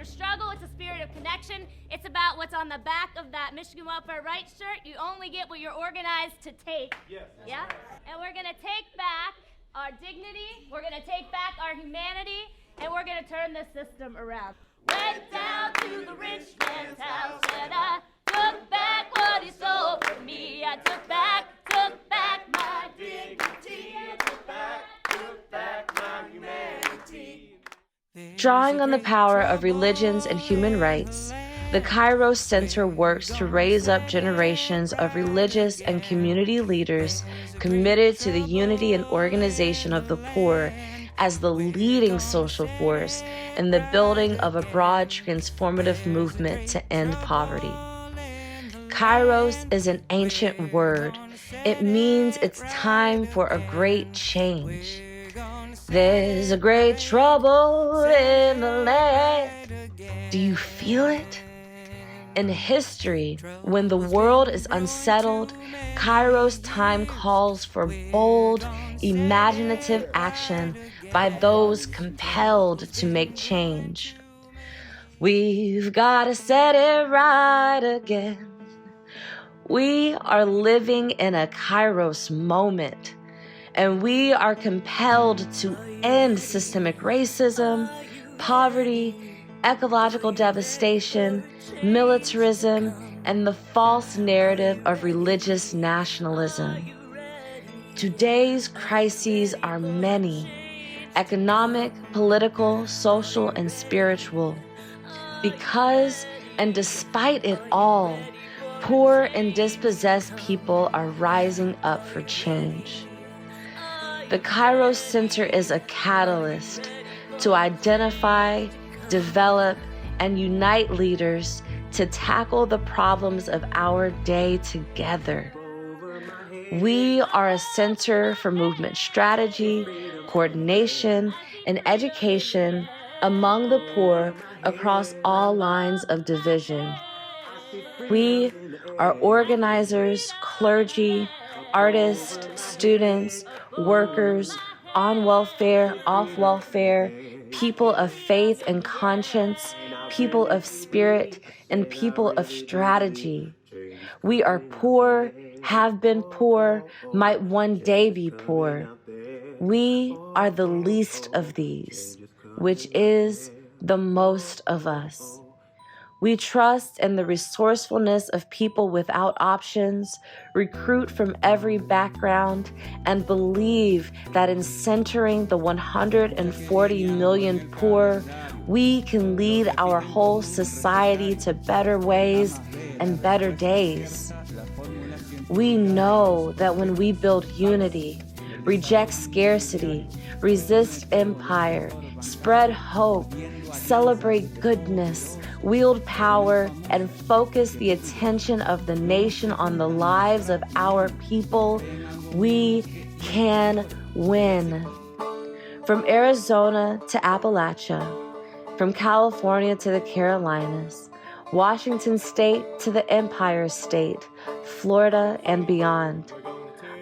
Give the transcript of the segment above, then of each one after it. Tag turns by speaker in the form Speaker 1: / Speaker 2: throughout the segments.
Speaker 1: of struggle. It's a spirit of connection. It's about what's on the back of that Michigan Welfare Rights shirt. You only get what you're organized to take. Yes. Yeah? And we're going to take back our dignity. We're going to take back our humanity. And we're going to turn this system around. Went down to the rich man's house and I took back what he stole from me. I took back my dignity. I took back my humanity.
Speaker 2: Drawing on the power of religions and human rights, the Kairos Center works to raise up generations of religious and community leaders committed to the unity and organization of the poor as the leading social force in the building of a broad transformative movement to end poverty. Kairos is an ancient word. It means it's time for a great change. There's a great trouble in the land. Do you feel it? In history, when the world is unsettled, Kairos time calls for bold, imaginative action by those compelled to make change. We've got to set it right again. We are living in a Kairos moment, and we are compelled to end systemic racism, poverty, ecological devastation, militarism, and the false narrative of religious nationalism. Today's crises are many: economic, political, social, and spiritual. Because and despite it all, poor and dispossessed people are rising up for change. The Kairos Center is a catalyst to identify, develop, and unite leaders to tackle the problems of our day together. We are a center for movement strategy, coordination, and education among the poor across all lines of division. We are organizers, clergy, artists, students, workers, on welfare, off welfare, people of faith and conscience, people of spirit, and people of strategy. We are poor, have been poor, might one day be poor. We are the least of these, which is the most of us. We trust in the resourcefulness of people without options, recruit from every background, and believe that in centering the 140 million poor, we can lead our whole society to better ways and better days. We know that when we build unity, reject scarcity, resist empire, spread hope, celebrate goodness, wield power, and focus the attention of the nation on the lives of our people, we can win. From Arizona to Appalachia, from California to the Carolinas, Washington State to the Empire State, Florida and beyond.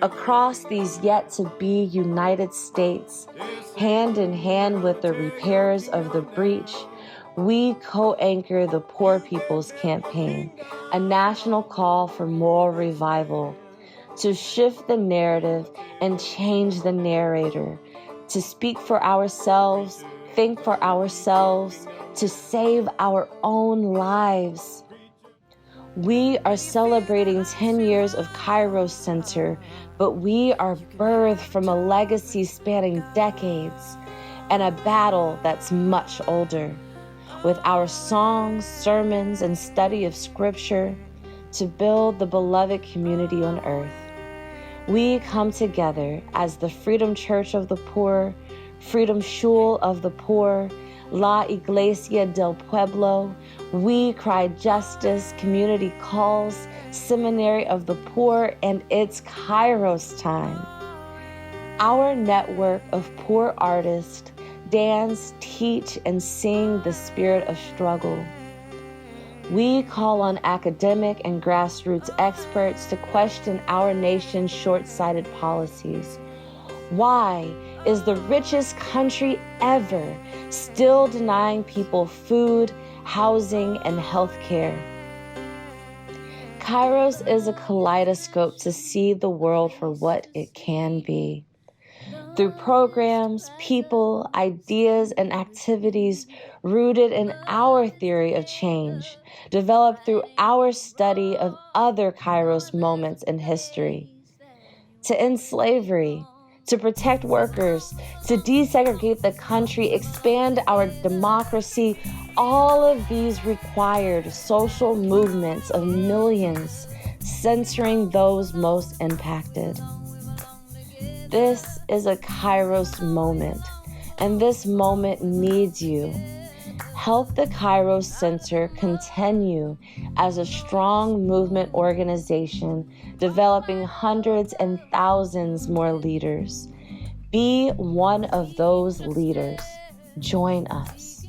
Speaker 2: Across these yet-to-be United States, hand in hand with the repairers of the breach, we co-anchor the Poor People's Campaign, a national call for moral revival, to shift the narrative and change the narrator, to speak for ourselves, think for ourselves, to save our own lives. We are celebrating 10 years of Kairos Center, but we are birthed from a legacy spanning decades and a battle that's much older. With our songs, sermons, and study of Scripture to build the beloved community on earth. We come together as the Freedom Church of the Poor, Freedom Shul of the Poor, La Iglesia del Pueblo, We Cry Justice, Community Calls, Seminary of the Poor, and it's Kairos time. Our network of poor artists dance, teach, and sing the spirit of struggle. We call on academic and grassroots experts to question our nation's short-sighted policies. Why, is the richest country ever, still denying people food, housing, and health care. Kairos is a kaleidoscope to see the world for what it can be. Through programs, people, ideas, and activities rooted in our theory of change, developed through our study of other Kairos moments in history. To end slavery, to protect workers, to desegregate the country, expand our democracy, all of these required social movements of millions, centering those most impacted. This is a Kairos moment, and this moment needs you. Help the Kairos Center continue as a strong movement organization, developing hundreds and thousands more leaders. Be one of those leaders. Join us.